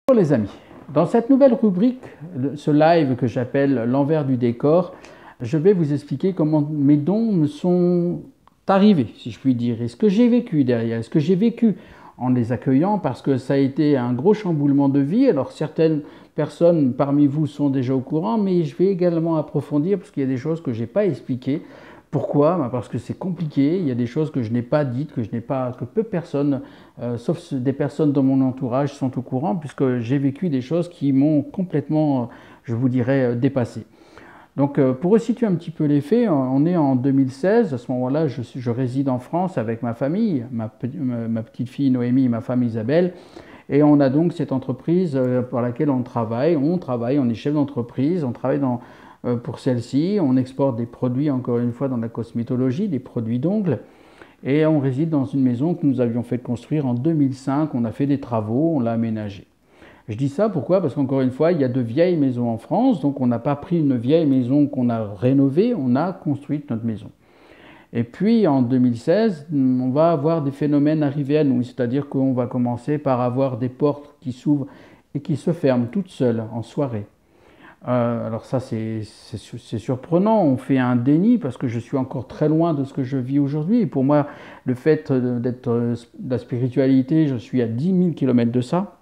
Bonjour les amis, dans cette nouvelle rubrique, ce live que j'appelle l'envers du décor, je vais vous expliquer comment mes dons me sont arrivés, si je puis dire, et ce que j'ai vécu derrière, ce que j'ai vécu en les accueillant, parce que ça a été un gros chamboulement de vie. Alors certaines personnes parmi vous sont déjà au courant, mais je vais également approfondir, parce qu'il y a des choses que je n'ai pas expliquées. Pourquoi? Parce que c'est compliqué, il y a des choses que je n'ai pas dites, que peu de personnes, sauf des personnes dans mon entourage, sont au courant, puisque j'ai vécu des choses qui m'ont complètement, je vous dirais, dépassé. Donc pour resituer un petit peu les faits, on est en 2016, à ce moment-là je réside en France avec ma famille, ma petite fille Noémie et ma femme Isabelle, et on a donc cette entreprise pour laquelle on travaille, on est chef d'entreprise, on travaille pour celle-ci, on exporte des produits, encore une fois, dans la cosmétologie, des produits d'ongles, et on réside dans une maison que nous avions fait construire en 2005, on a fait des travaux, on l'a aménagée. Je dis ça pourquoi? Parce qu'encore une fois, il y a de vieilles maisons en France, donc on n'a pas pris une vieille maison qu'on a rénovée, on a construit notre maison. Et puis en 2016, on va avoir des phénomènes arriver à nous, c'est-à-dire qu'on va commencer par avoir des portes qui s'ouvrent et qui se ferment toutes seules en soirée. Alors ça c'est surprenant, on fait un déni parce que je suis encore très loin de ce que je vis aujourd'hui. Et pour moi, le fait d'être de la spiritualité, je suis à 10 000 km de ça.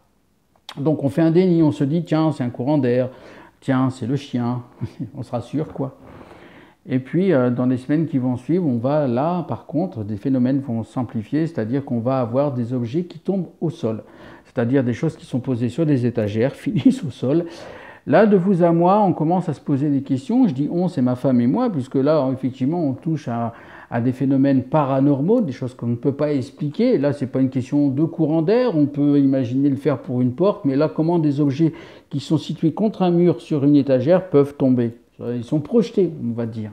Donc on fait un déni, on se dit tiens c'est un courant d'air, tiens c'est le chien, on se rassure quoi. Et puis dans les semaines qui vont suivre, on va là par contre, des phénomènes vont s'amplifier, c'est-à-dire qu'on va avoir des objets qui tombent au sol, c'est-à-dire des choses qui sont posées sur des étagères, finissent au sol. Là, de vous à moi, on commence à se poser des questions. Je dis on, c'est ma femme et moi, puisque là, effectivement, on touche à des phénomènes paranormaux, des choses qu'on ne peut pas expliquer. Là, ce n'est pas une question de courant d'air, on peut imaginer le faire pour une porte, mais là, comment des objets qui sont situés contre un mur sur une étagère peuvent tomber? Ils sont projetés, on va dire.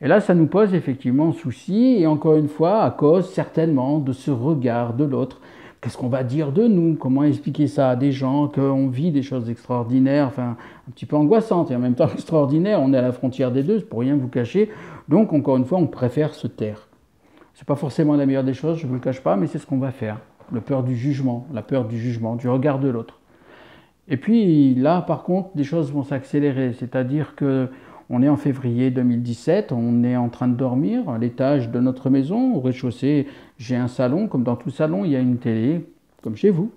Et là, ça nous pose effectivement souci, et encore une fois, à cause certainement de ce regard de l'autre. Qu'est-ce qu'on va dire de nous? Comment expliquer ça à des gens qu'on vit des choses extraordinaires, enfin un petit peu angoissantes et en même temps extraordinaires? On est à la frontière des deux, pour rien vous cacher. Donc encore une fois, on préfère se taire. C'est pas forcément la meilleure des choses, je ne vous le cache pas, mais c'est ce qu'on va faire. La peur du jugement, du regard de l'autre. Et puis là, par contre, des choses vont s'accélérer, c'est-à-dire que on est en février 2017, on est en train de dormir à l'étage de notre maison. Au rez-de-chaussée, j'ai un salon. Comme dans tout salon, il y a une télé, comme chez vous.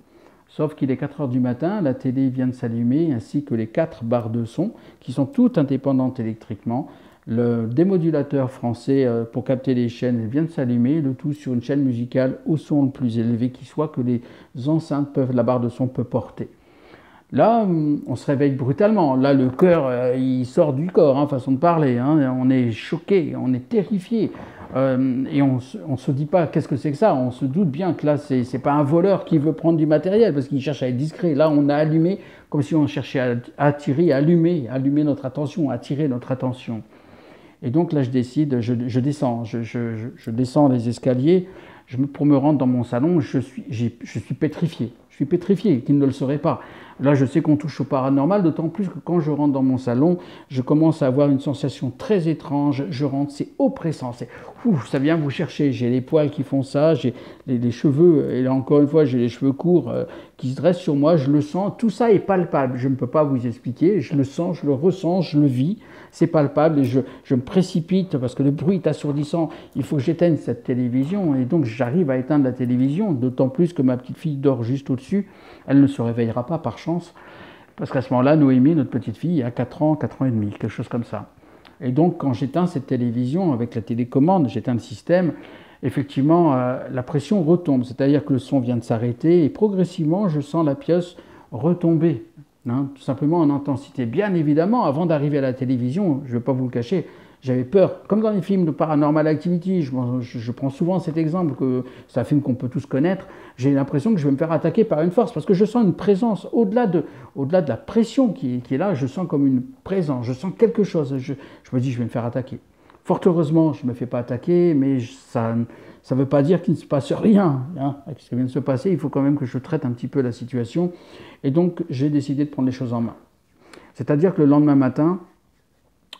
Sauf qu'il est 4 heures du matin, la télé vient de s'allumer, ainsi que les 4 barres de son, qui sont toutes indépendantes électriquement. Le démodulateur français pour capter les chaînes vient de s'allumer, le tout sur une chaîne musicale au son le plus élevé qui soit, que les enceintes la barre de son peut porter. Là, on se réveille brutalement. Là, le cœur, il sort du corps, hein, façon de parler. Hein. On est choqué, on est terrifié. Et on ne se dit pas qu'est-ce que c'est que ça. On se doute bien que là, c'est pas un voleur qui veut prendre du matériel parce qu'il cherche à être discret. Là, on a allumé comme si on cherchait à attirer, allumer notre attention, attirer notre attention. Et donc là, je décide, je descends. Je descends les escaliers. Pour me rendre dans mon salon, je suis pétrifié. Je suis pétrifié, qu'il ne le serait pas. Là, je sais qu'on touche au paranormal, d'autant plus que quand je rentre dans mon salon, je commence à avoir une sensation très étrange. Je rentre, c'est oppressant, ça vient vous chercher. J'ai les poils qui font ça, j'ai les cheveux, et là encore une fois, j'ai les cheveux courts qui se dressent sur moi, je le sens. Tout ça est palpable, je ne peux pas vous expliquer. Je le sens, je le ressens, je le vis. C'est palpable et je me précipite parce que le bruit est assourdissant. Il faut que j'éteigne cette télévision et donc j'arrive à éteindre la télévision, d'autant plus que ma petite fille dort juste au-dessus. Elle ne se réveillera pas par chance parce qu'à ce moment-là, Noémie, notre petite fille, a 4 ans et demi, quelque chose comme ça. Et donc quand j'éteins cette télévision avec la télécommande, j'éteins le système, effectivement la pression retombe, c'est-à-dire que le son vient de s'arrêter et progressivement je sens la pièce retomber. Hein, tout simplement en intensité. Bien évidemment, avant d'arriver à la télévision, je ne vais pas vous le cacher, j'avais peur. Comme dans les films de Paranormal Activity, je prends souvent cet exemple, que c'est un film qu'on peut tous connaître, j'ai l'impression que je vais me faire attaquer par une force, parce que je sens une présence, au-delà de la pression qui est là, je sens comme une présence, je sens quelque chose, je me dis je vais me faire attaquer. Fort heureusement, je ne me fais pas attaquer, mais ça ne veut pas dire qu'il ne se passe rien. Hein. Avec ce qui vient de se passer, il faut quand même que je traite un petit peu la situation. Et donc, j'ai décidé de prendre les choses en main. C'est-à-dire que le lendemain matin,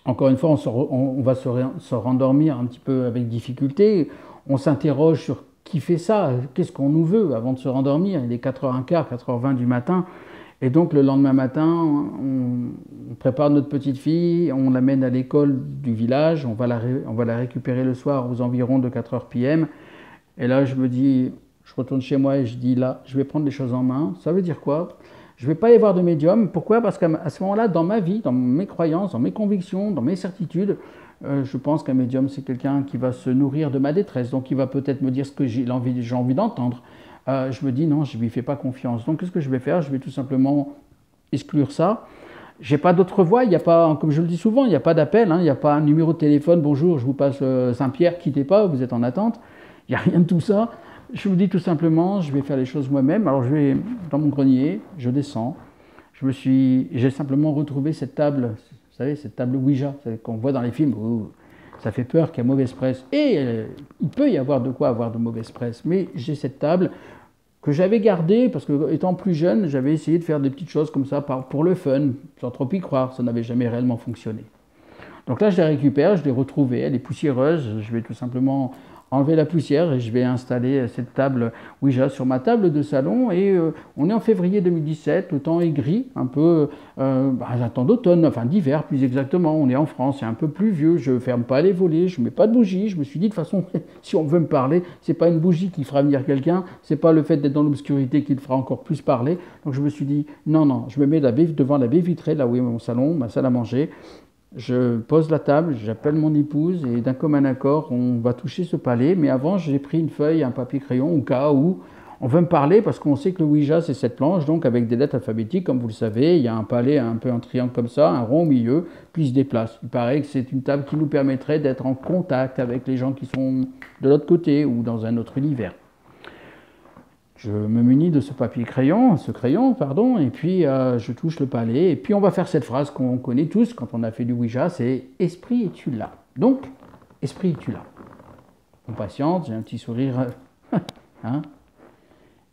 encore une fois, on va se rendormir un petit peu avec difficulté. On s'interroge sur qui fait ça, qu'est-ce qu'on nous veut avant de se rendormir. Il est 4h15, 4h20 du matin. Et donc le lendemain matin, on prépare notre petite fille, on l'amène à l'école du village, on va la récupérer le soir aux environs de 4h p.m. Et là je me dis, je retourne chez moi et je dis là, je vais prendre les choses en main. Ça veut dire quoi? Je ne vais pas y avoir de médium. Pourquoi? Parce qu'à ce moment-là, dans ma vie, dans mes croyances, dans mes convictions, dans mes certitudes, je pense qu'un médium, c'est quelqu'un qui va se nourrir de ma détresse. Donc, il va peut-être me dire ce que j'ai envie d'entendre. Je me dis, non, je ne lui fais pas confiance. Donc, qu'est-ce que je vais faire? Je vais tout simplement exclure ça. Je n'ai pas d'autre voie. Il n'y a pas, comme je le dis souvent, il n'y a pas d'appel. Hein, il n'y a pas un numéro de téléphone. Bonjour, je vous passe Saint-Pierre, quittez pas, vous êtes en attente. Il n'y a rien de tout ça. Je me dis tout simplement, je vais faire les choses moi-même. Alors je vais dans mon grenier, je descends. J'ai simplement retrouvé cette table, vous savez, cette table Ouija qu'on voit dans les films. Où ça fait peur qu'il y a mauvaise presse. Et il peut y avoir de quoi avoir de mauvaise presse. Mais j'ai cette table que j'avais gardée parce que, étant plus jeune, j'avais essayé de faire des petites choses comme ça pour le fun, sans trop y croire. Ça n'avait jamais réellement fonctionné. Donc là, je la récupère, je l'ai retrouvée. Elle est poussiéreuse. Je vais tout simplement enlever la poussière et je vais installer cette table Ouija sur ma table de salon. Et on est en février 2017, le temps est gris, un peu un temps d'automne, enfin d'hiver plus exactement. On est en France, c'est un peu pluvieux, je ne ferme pas les volets, je ne mets pas de bougie. Je me suis dit de toute façon, si on veut me parler, c'est pas une bougie qui fera venir quelqu'un, c'est pas le fait d'être dans l'obscurité qui le fera encore plus parler. Donc je me suis dit non, je me mets devant la baie vitrée, là où est mon salon, ma salle à manger. Je pose la table, j'appelle mon épouse et d'un commun accord, on va toucher ce palais. Mais avant, j'ai pris une feuille, un papier crayon au cas où on veut me parler parce qu'on sait que le Ouija, c'est cette planche, donc avec des lettres alphabétiques, comme vous le savez. Il y a un palais un peu en triangle comme ça, un rond au milieu, puis il se déplace. Il paraît que c'est une table qui nous permettrait d'être en contact avec les gens qui sont de l'autre côté ou dans un autre univers. Je me munis de ce crayon, et puis je touche le palais, et puis on va faire cette phrase qu'on connaît tous quand on a fait du Ouija, c'est « Esprit, es-tu là ?» Donc, esprit, es-tu là? On patiente, j'ai un petit sourire, hein,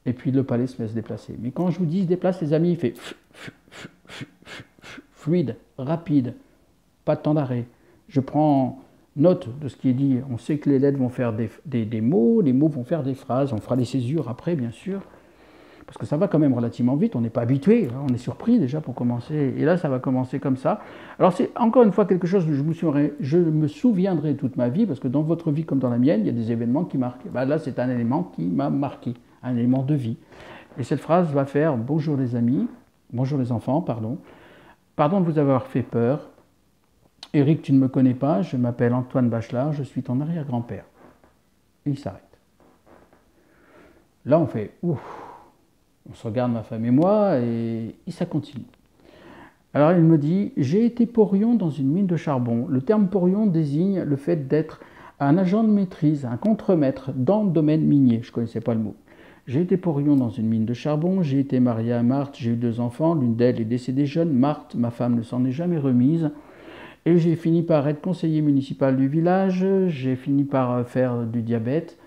et puis le palais se laisse déplacer. Mais quand je vous dis se déplace, les amis, il fait fluide, rapide, pas de temps d'arrêt. Je prends note de ce qui est dit. On sait que les lettres vont faire des mots, les mots vont faire des phrases. On fera les césures après, bien sûr, parce que ça va quand même relativement vite. On n'est pas habitué, hein, on est surpris déjà pour commencer. Et là, ça va commencer comme ça. Alors c'est encore une fois quelque chose que je me souviendrai toute ma vie, parce que dans votre vie comme dans la mienne, il y a des événements qui marquent. Ben là, c'est un élément qui m'a marqué, un élément de vie. Et cette phrase va faire « Bonjour les amis, bonjour les enfants, pardon de vous avoir fait peur. Éric, tu ne me connais pas, je m'appelle Antoine Bachelard, je suis ton arrière-grand-père. » Et il s'arrête. Là, on fait ouf. On se regarde, ma femme et moi, et ça continue. Alors, il me dit « J'ai été porion dans une mine de charbon. » Le terme porion désigne le fait d'être un agent de maîtrise, un contremaître dans le domaine minier. Je ne connaissais pas le mot. J'ai été porion dans une mine de charbon, j'ai été marié à Marthe, j'ai eu 2 enfants, l'une d'elles est décédée jeune. Marthe, ma femme, ne s'en est jamais remise. Et j'ai fini par être conseiller municipal du village, j'ai fini par faire du diabète,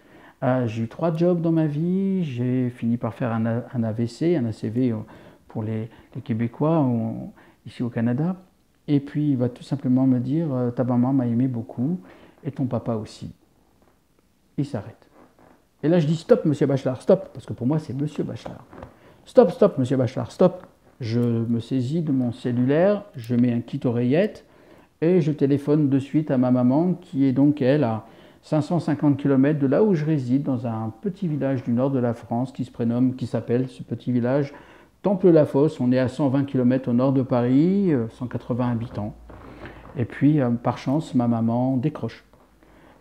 j'ai eu 3 jobs dans ma vie, j'ai fini par faire un AVC, un ACV pour les Québécois ici au Canada. Et puis il va tout simplement me dire « Ta maman m'a aimé beaucoup et ton papa aussi. » Il s'arrête. Et là je dis « Stop, monsieur Bachelard, stop !» Parce que pour moi c'est monsieur Bachelard. « Stop, monsieur Bachelard, stop !» Je me saisis de mon cellulaire, je mets un kit oreillette, et je téléphone de suite à ma maman, qui est donc, elle, à 550 km de là où je réside, dans un petit village du nord de la France qui s'appelle, ce petit village, Temple-la-Fosse. On est à 120 km au nord de Paris, 180 habitants. Et puis, par chance, ma maman décroche.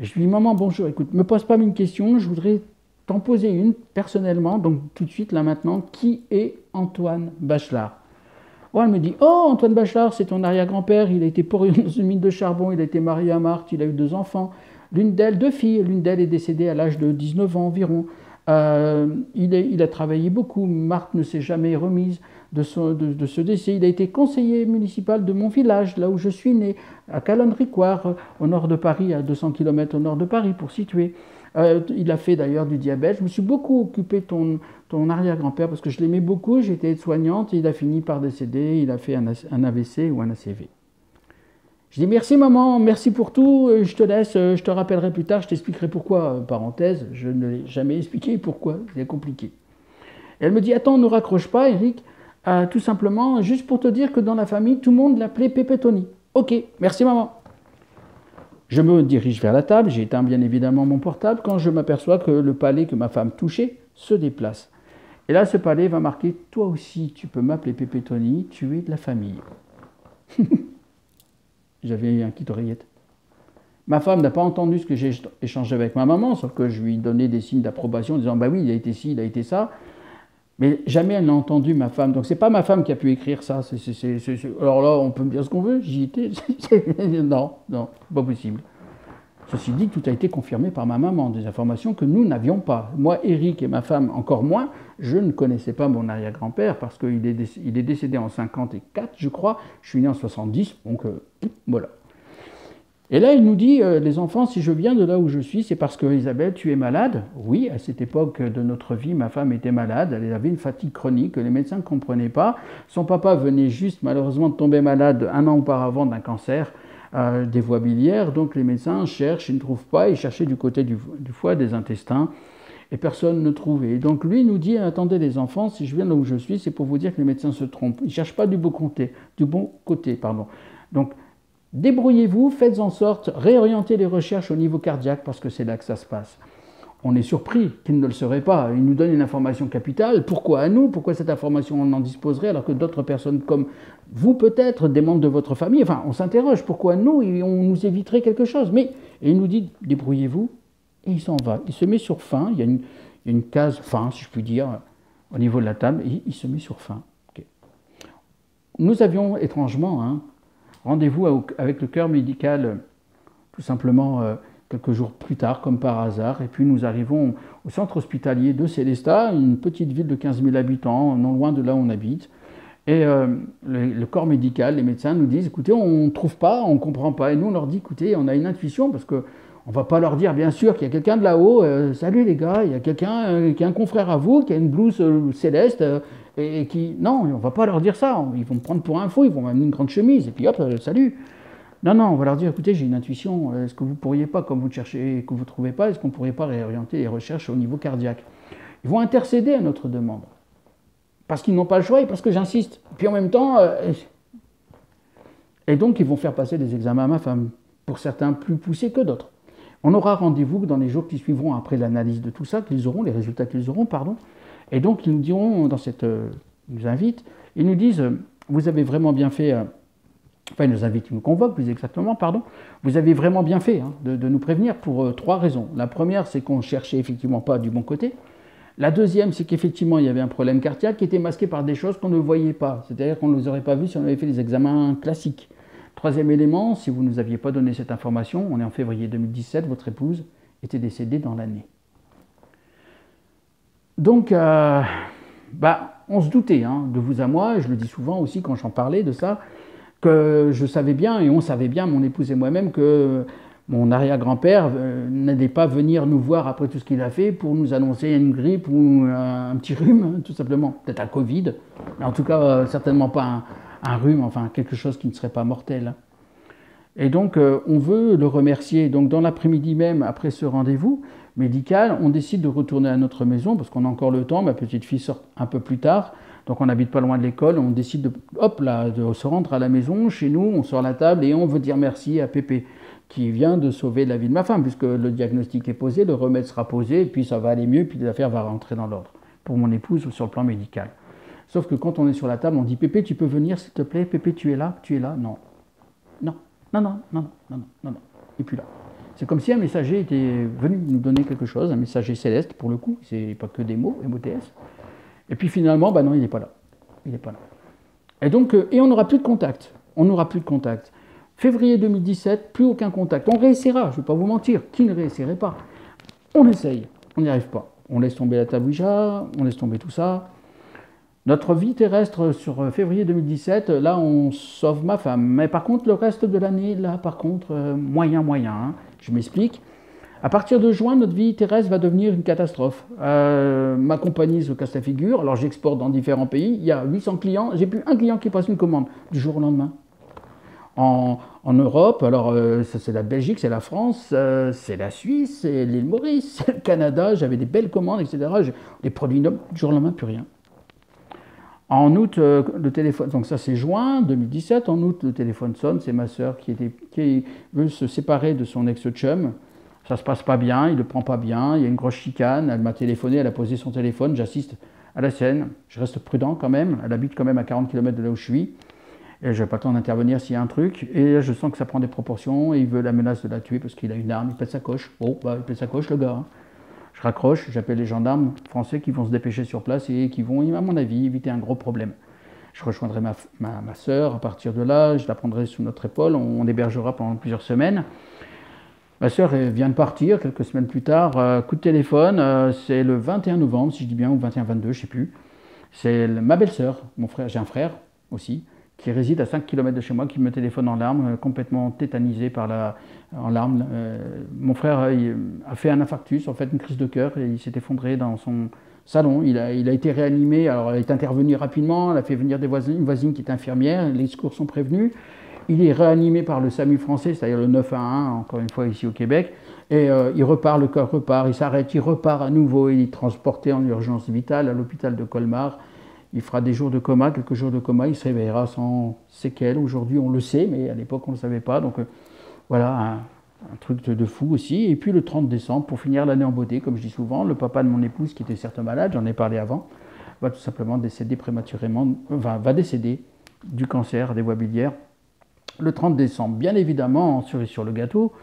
Et je lui dis « Maman, bonjour, écoute, ne me pose pas une question, je voudrais t'en poser une, personnellement, donc tout de suite, là maintenant, qui est Antoine Bachelard ?» Oh, elle me dit « Oh, Antoine Bachelard, c'est ton arrière-grand-père, il a été porion dans une mine de charbon, il a été marié à Marthe, il a eu 2 enfants, l'une d'elles, 2 filles, l'une d'elles est décédée à l'âge de 19 ans environ. Il a travaillé beaucoup, Marthe ne s'est jamais remise de ce décès. Il a été conseiller municipal de mon village, là où je suis né, à Calonne-Ricoire, au nord de Paris, à 200 km au nord de Paris, pour situer. Il a fait d'ailleurs du diabète. Je me suis beaucoup occupé de ton arrière-grand-père parce que je l'aimais beaucoup, j'étais aide-soignante et il a fini par décéder, il a fait un AVC ou un ACV. Je dis merci maman, merci pour tout, je te laisse, je te rappellerai plus tard, je t'expliquerai pourquoi, parenthèse, je ne l'ai jamais expliqué pourquoi, c'est compliqué. Et elle me dit attends, ne raccroche pas Éric, Tout simplement, juste pour te dire que dans la famille, tout le monde l'appelait Pépé Tony. Ok, merci maman. Je me dirige vers la table, j'ai éteint bien évidemment mon portable quand je m'aperçois que le palais que ma femme touchait se déplace. Et là, ce palais va marquer « Toi aussi, tu peux m'appeler Pépé Tony, tu es de la famille. » J'avais un kit oreillette. Ma femme n'a pas entendu ce que j'ai échangé avec ma maman, sauf que je lui donnais des signes d'approbation en disant « Bah oui, il a été ci, il a été ça. » Mais jamais elle n'a entendu ma femme. Donc c'est pas ma femme qui a pu écrire ça. Alors là, on peut me dire ce qu'on veut, j'y étais. Non, non, pas possible. Ceci dit, tout a été confirmé par ma maman, des informations que nous n'avions pas. Moi, Eric et ma femme, encore moins, je ne connaissais pas mon arrière-grand-père parce qu'il est décédé en 54, je crois. Je suis né en 70, donc voilà. Et là, il nous dit, les enfants, si je viens de là où je suis, c'est parce que Isabelle, tu es malade. Oui, à cette époque de notre vie, ma femme était malade, elle avait une fatigue chronique que les médecins ne comprenaient pas. Son papa venait juste, malheureusement, de tomber malade un an auparavant d'un cancer des voies biliaires. Donc les médecins cherchent, ils ne trouvent pas, ils cherchaient du côté du foie, des intestins, et personne ne trouvait. Et donc lui nous dit, attendez les enfants, si je viens là où je suis, c'est pour vous dire que les médecins se trompent. Ils ne cherchent pas du bon côté. Donc, débrouillez-vous, faites en sorte, réorientez les recherches au niveau cardiaque parce que c'est là que ça se passe. On est surpris qu'il ne le serait pas. Il nous donne une information capitale. Pourquoi à nous? Pourquoi cette information on en disposerait alors que d'autres personnes comme vous peut-être, des membres de votre famille, enfin on s'interroge, pourquoi nous? On nous éviterait quelque chose. Mais et il nous dit débrouillez-vous et il s'en va. Il se met sur fin, il y a une case fin, si je puis dire, au niveau de la table, et il se met sur fin. Okay. Nous avions étrangement rendez-vous avec le cœur médical, tout simplement quelques jours plus tard, comme par hasard. Et puis nous arrivons au centre hospitalier de Célestat, une petite ville de 15 000 habitants, non loin de là où on habite. Et le corps médical, les médecins nous disent, écoutez, on ne trouve pas, on ne comprend pas. Et nous, on leur dit, écoutez, on a une intuition, parce qu'on ne va pas leur dire, bien sûr, qu'il y a quelqu'un de là-haut, salut les gars, il y a quelqu'un qui est un confrère à vous, qui a une blouse céleste, et qui... Non, on ne va pas leur dire ça, ils vont me prendre pour un fou, ils vont m'amener une grande chemise, et puis hop, salut. Non, on va leur dire, écoutez, j'ai une intuition, est-ce que vous ne pourriez pas, comme vous cherchez et que vous ne trouvez pas, est-ce qu'on ne pourrait pas réorienter les recherches au niveau cardiaque? Ils vont intercéder à notre demande, parce qu'ils n'ont pas le choix et parce que j'insiste. Puis en même temps... Et donc, ils vont faire passer des examens à ma femme, pour certains plus poussés que d'autres. On aura rendez-vous dans les jours qui suivront après l'analyse de tout ça, les résultats qu'ils auront, pardon. Et donc, ils nous diront, ils nous invitent, ils nous disent, vous avez vraiment bien fait, ils nous invitent, ils nous convoquent plus exactement, pardon, vous avez vraiment bien fait de nous prévenir pour 3 raisons. La première, c'est qu'on ne cherchait effectivement pas du bon côté. La deuxième, c'est qu'effectivement, il y avait un problème cardiaque qui était masqué par des choses qu'on ne voyait pas. C'est-à-dire qu'on ne les aurait pas vues si on avait fait les examens classiques. Troisième élément, si vous ne nous aviez pas donné cette information, on est en février 2017, votre épouse était décédée dans l'année. Donc, on se doutait, de vous à moi, je le dis souvent aussi quand j'en parlais de ça, que je savais bien, et on savait bien, mon épouse et moi-même, que mon arrière-grand-père n'allait pas venir nous voir après tout ce qu'il a fait pour nous annoncer une grippe ou un petit rhume, tout simplement. Peut-être un Covid, mais en tout cas, certainement pas un rhume, enfin quelque chose qui ne serait pas mortel. Et donc, on veut le remercier. Donc, dans l'après-midi même, après ce rendez-vous médical, on décide de retourner à notre maison, parce qu'on a encore le temps, ma petite fille sort un peu plus tard, donc on n'habite pas loin de l'école, on décide de se rendre à la maison, chez nous, on sort la table et on veut dire merci à Pépé, qui vient de sauver la vie de ma femme, puisque le diagnostic est posé, le remède sera posé, et puis ça va aller mieux, puis l'affaire va rentrer dans l'ordre, pour mon épouse sur le plan médical. Sauf que quand on est sur la table, on dit « Pépé, tu peux venir s'il te plaît? Pépé, tu es là? Tu es là? Non. Non. Non. Et puis là. C'est comme si un messager était venu nous donner quelque chose, un messager céleste pour le coup, c'est pas que des mots, MOTS. Et puis finalement, non, il n'est pas là. Il n'est pas là. Et donc, on n'aura plus de contact. Février 2017, plus aucun contact. On réessayera, je ne vais pas vous mentir. Qui ne réessayerait pas? On essaye, on n'y arrive pas. On laisse tomber la table Ouija, on laisse tomber tout ça. Notre vie terrestre sur février 2017, là, on sauve ma femme. Mais par contre, le reste de l'année, là, par contre, moyen. Je m'explique. À partir de juin, notre vie terrestre va devenir une catastrophe. Ma compagnie se casse la figure. Alors, j'exporte dans différents pays. Il y a 800 clients. J'ai plus un client qui passe une commande du jour au lendemain. En Europe, alors ça c'est la Belgique, c'est la France, c'est la Suisse, c'est l'île Maurice, c'est le Canada. J'avais des belles commandes, etc. Des produits nobles, du jour au lendemain, plus rien. En août, le téléphone, donc ça c'est juin 2017, en août le téléphone sonne, c'est ma sœur qui veut se séparer de son ex-chum. Ça se passe pas bien, il le prend pas bien, il y a une grosse chicane, elle m'a téléphoné, elle a posé son téléphone, j'assiste à la scène, je reste prudent quand même, elle habite quand même à 40 km de là où je suis, et je n'ai pas le temps d'intervenir s'il y a un truc, et là, je sens que ça prend des proportions, et il veut la menace de la tuer parce qu'il a une arme, il pète sa coche. Bon, bah il pète sa coche le gars. Hein. Je raccroche, j'appelle les gendarmes français qui vont se dépêcher sur place et qui vont, à mon avis, éviter un gros problème. Je rejoindrai ma sœur à partir de là, je la prendrai sous notre épaule, on hébergera pendant plusieurs semaines. Ma sœur vient de partir quelques semaines plus tard, coup de téléphone, c'est le 21 novembre, si je dis bien, ou 21-22, je ne sais plus. C'est ma belle-sœur, mon frère, j'ai un frère aussi, qui réside à 5 km de chez moi, qui me téléphone en larmes, complètement tétanisé en larmes. Mon frère a fait un infarctus, en fait une crise de cœur, et il s'est effondré dans son salon. Il a été réanimé, alors elle est intervenue rapidement, elle a fait venir une voisine qui est infirmière, les secours sont prévenus. Il est réanimé par le SAMU français, c'est-à-dire le 911, encore une fois ici au Québec, et il repart, le cœur repart, il s'arrête, il repart à nouveau, il est transporté en urgence vitale à l'hôpital de Colmar. Il fera des jours de coma, quelques jours de coma, il se réveillera sans séquelles. Aujourd'hui, on le sait, mais à l'époque, on ne le savait pas. Donc voilà, un truc de fou aussi. Et puis le 30 décembre, pour finir l'année en beauté, comme je dis souvent, le papa de mon épouse, qui était certes malade, j'en ai parlé avant, va tout simplement décéder prématurément, enfin, va décéder du cancer des voies biliaires le 30 décembre. Bien évidemment, cerise sur le gâteau,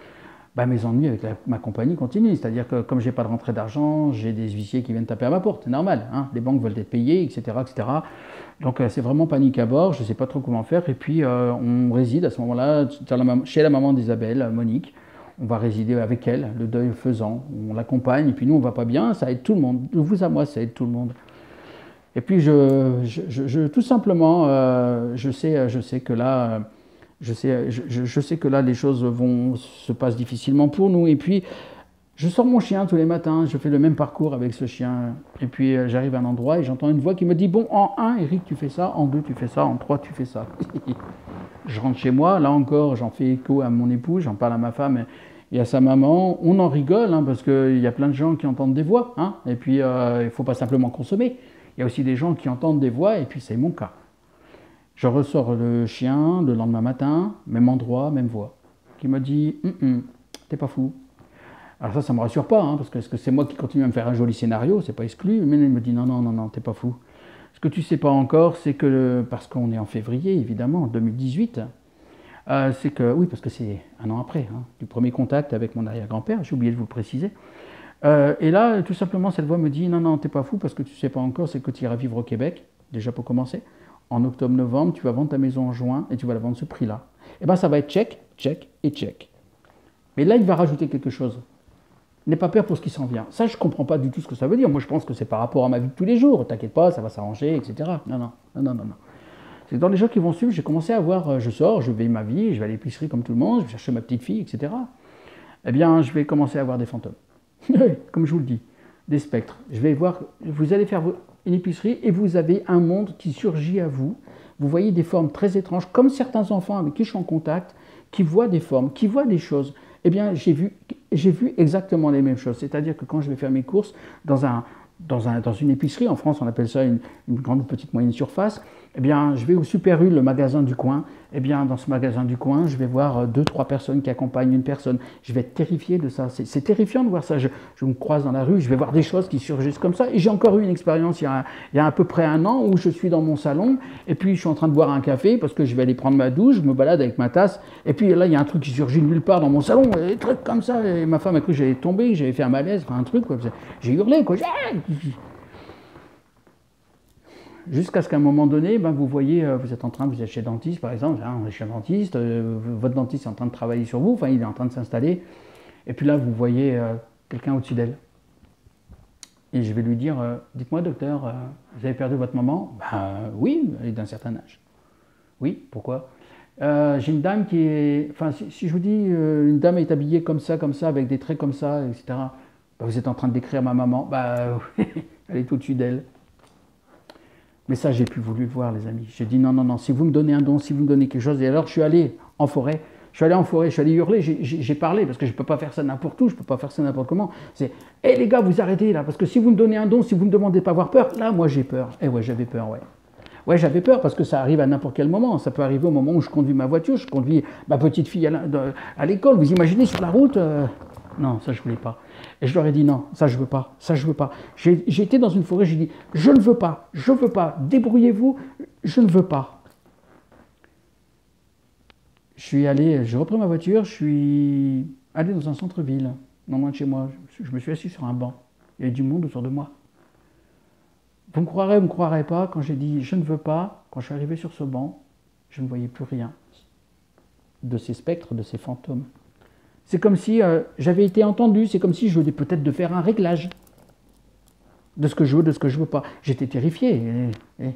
bah, mes ennuis avec ma compagnie continuent. C'est-à-dire que comme je n'ai pas de rentrée d'argent, j'ai des huissiers qui viennent taper à ma porte, c'est normal. Hein, les banques veulent être payées, etc. etc. Donc c'est vraiment panique à bord, je ne sais pas trop comment faire. Et puis on réside à ce moment-là chez la maman d'Isabelle, Monique. On va résider avec elle, le deuil faisant. On l'accompagne, et puis nous on ne va pas bien, ça aide tout le monde. De vous à moi, ça aide tout le monde. Et puis tout simplement, je sais que là... Je sais que là, les choses se passent difficilement pour nous. Et puis, je sors mon chien tous les matins, je fais le même parcours avec ce chien. Et puis, j'arrive à un endroit et j'entends une voix qui me dit « Bon, en 1, Eric, tu fais ça. En 2, tu fais ça. En 3, tu fais ça. » Je rentre chez moi. Là encore, j'en fais écho à mon épouse, j'en parle à ma femme et à sa maman. On en rigole hein, parce qu'il y a plein de gens qui entendent des voix. Hein, et puis, il ne faut pas simplement consommer. Il y a aussi des gens qui entendent des voix et puis c'est mon cas. Je ressors le chien le lendemain matin, même endroit, même voix, qui me dit « t'es pas fou ». Alors ça ne me rassure pas, hein, parce que c'est moi qui continue à me faire un joli scénario, c'est pas exclu, mais il me dit « non, t'es pas fou ». Ce que tu sais pas encore, c'est que, parce qu'on est en février, évidemment, en 2018, c'est que, oui, parce que c'est un an après, hein, du premier contact avec mon arrière-grand-père, j'ai oublié de vous le préciser. Et là, tout simplement, cette voix me dit « non, t'es pas fou, parce que tu sais pas encore, c'est que tu iras vivre au Québec, déjà pour commencer. En octobre-novembre, tu vas vendre ta maison en juin et tu vas la vendre ce prix-là. » Et bien ça va être check, check et check. Mais là, il va rajouter quelque chose. N'aie pas peur pour ce qui s'en vient. Ça, je ne comprends pas du tout ce que ça veut dire. Moi, je pense que c'est par rapport à ma vie de tous les jours. T'inquiète pas, ça va s'arranger, etc. Non. C'est dans les jours qui vont suivre, j'ai commencé à voir, je sors, je vais ma vie, je vais à l'épicerie comme tout le monde, je vais chercher ma petite fille, etc. Eh bien, je vais commencer à voir des fantômes. Comme je vous le dis, des spectres. Je vais voir, vous allez faire une épicerie et vous avez un monde qui surgit à vous. Vous voyez des formes très étranges, comme certains enfants avec qui je suis en contact, qui voient des formes, qui voient des choses. Eh bien, j'ai vu exactement les mêmes choses. C'est-à-dire que quand je vais faire mes courses dans une épicerie, en France on appelle ça une grande ou petite moyenne surface, eh bien, je vais au Super U, le magasin du coin. Eh bien, dans ce magasin du coin, je vais voir 2-3 personnes qui accompagnent une personne. Je vais être terrifié de ça. C'est terrifiant de voir ça. Je me croise dans la rue, je vais voir des choses qui surgissent comme ça. Et j'ai encore eu une expérience il y a à peu près un an où je suis dans mon salon et puis je suis en train de boire un café parce que je vais aller prendre ma douche, je me balade avec ma tasse. Et puis là, il y a un truc qui surgit de nulle part dans mon salon, des trucs comme ça. Et ma femme a cru que j'allais tomber, que j'avais fait un malaise, enfin un truc. Quoi. J'ai hurlé, quoi. Jusqu'à ce qu'à un moment donné, ben vous voyez, vous êtes chez le dentiste par exemple, hein, on est chez le dentiste, votre dentiste est en train de travailler sur vous, enfin il est en train de s'installer, et puis là vous voyez quelqu'un au-dessus d'elle. Et je vais lui dire, dites-moi docteur, vous avez perdu votre maman? Ben oui, elle est d'un certain âge. Oui, pourquoi? J'ai une dame qui est, enfin si je vous dis, une dame est habillée comme ça, avec des traits comme ça, etc. Ben, vous êtes en train de décrire ma maman, ben elle est au-dessus d'elle. Mais ça, j'ai plus voulu le voir, les amis. J'ai dit non, si vous me donnez un don, si vous me donnez quelque chose. Et alors, je suis allé en forêt, je suis allé hurler, j'ai parlé, parce que je ne peux pas faire ça n'importe où, je ne peux pas faire ça n'importe comment. C'est, hé les gars, vous arrêtez là, parce que si vous me donnez un don, si vous ne me demandez pas avoir peur, là, moi j'ai peur. Eh ouais, j'avais peur, ouais. Ouais, j'avais peur parce que ça arrive à n'importe quel moment. Ça peut arriver au moment où je conduis ma voiture, je conduis ma petite fille à l'école. Vous imaginez sur la route non, ça je voulais pas. Et je leur ai dit non, ça je veux pas, ça je veux pas. J'ai été dans une forêt, j'ai dit je ne veux pas, débrouillez-vous, je ne veux pas. Je suis allé, j'ai repris ma voiture, je suis allé dans un centre-ville, non loin de chez moi. Je me suis assis sur un banc. Il y avait du monde autour de moi. Vous me croirez ou vous ne me croirez pas, quand j'ai dit je ne veux pas, quand je suis arrivé sur ce banc, je ne voyais plus rien de ces spectres, de ces fantômes. C'est comme si j'avais été entendu, c'est comme si je venais peut-être de faire un réglage de ce que je veux, de ce que je ne veux pas. J'étais terrifié. Vous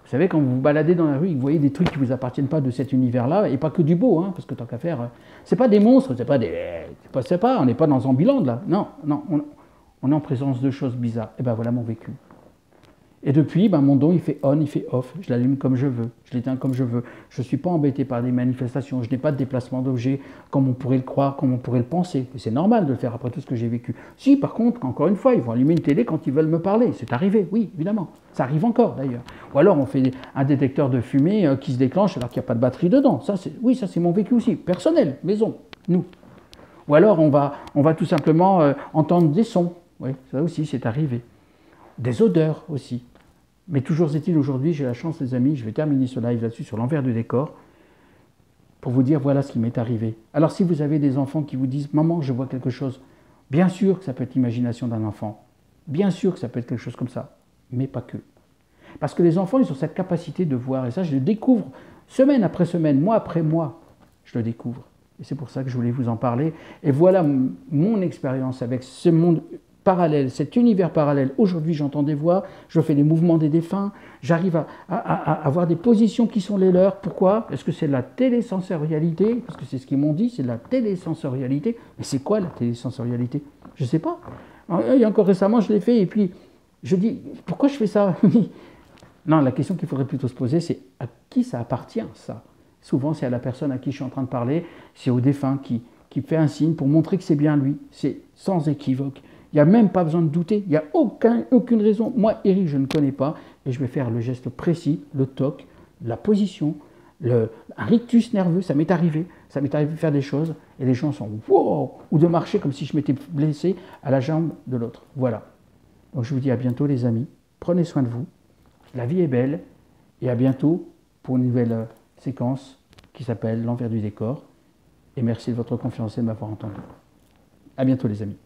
savez, quand vous vous baladez dans la rue, vous voyez des trucs qui ne vous appartiennent pas de cet univers-là, et pas que du beau, hein, parce que tant qu'à faire, c'est pas des monstres, c'est pas des... C'est pas, on n'est pas dans Zombieland, là. Non, non, on est en présence de choses bizarres. Et ben voilà mon vécu. Et depuis, ben, mon don, il fait on, il fait off. Je l'allume comme je veux, je l'éteins comme je veux. Je ne suis pas embêté par des manifestations, je n'ai pas de déplacement d'objets comme on pourrait le croire, comme on pourrait le penser. Et c'est normal de le faire après tout ce que j'ai vécu. Si, par contre, encore une fois, ils vont allumer une télé quand ils veulent me parler. C'est arrivé, oui, évidemment. Ça arrive encore, d'ailleurs. Ou alors, on fait un détecteur de fumée qui se déclenche alors qu'il n'y a pas de batterie dedans. Ça, oui, ça, c'est mon vécu aussi. Personnel, maison, nous. Ou alors, on va tout simplement entendre des sons. Oui, ça aussi, c'est arrivé. Des odeurs aussi. Mais toujours est-il, aujourd'hui, j'ai la chance, les amis, je vais terminer ce live là-dessus, sur l'envers du décor, pour vous dire, voilà ce qui m'est arrivé. Alors, si vous avez des enfants qui vous disent, maman, je vois quelque chose, bien sûr que ça peut être l'imagination d'un enfant, bien sûr que ça peut être quelque chose comme ça, mais pas que. Parce que les enfants, ils ont cette capacité de voir, et ça, je le découvre semaine après semaine, mois après mois, je le découvre. Et c'est pour ça que je voulais vous en parler. Et voilà mon expérience avec ce monde parallèle, cet univers parallèle. Aujourd'hui, j'entends des voix, je fais des mouvements des défunts, j'arrive à avoir des positions qui sont les leurs. Pourquoi? Est-ce que c'est de la télésensorialité? Parce que c'est ce qu'ils m'ont dit, c'est de la télésensorialité. Mais c'est quoi la télésensorialité? Je ne sais pas. Il y a encore récemment, je l'ai fait, et puis je dis, pourquoi je fais ça? Non, la question qu'il faudrait plutôt se poser, c'est à qui ça appartient, ça? Souvent, c'est à la personne à qui je suis en train de parler, c'est au défunt qui fait un signe pour montrer que c'est bien lui. C'est sans équivoque. Il n'y a même pas besoin de douter, il n'y a aucune raison. Moi, Eric, je ne connais pas, et je vais faire le geste précis, le toc, la position, un rictus nerveux, ça m'est arrivé de faire des choses, et les gens sont wow, ou de marcher comme si je m'étais blessé à la jambe de l'autre. Voilà. Donc je vous dis à bientôt les amis, prenez soin de vous, la vie est belle, et à bientôt pour une nouvelle séquence qui s'appelle l'envers du décor, et merci de votre confiance et de m'avoir entendu. À bientôt les amis.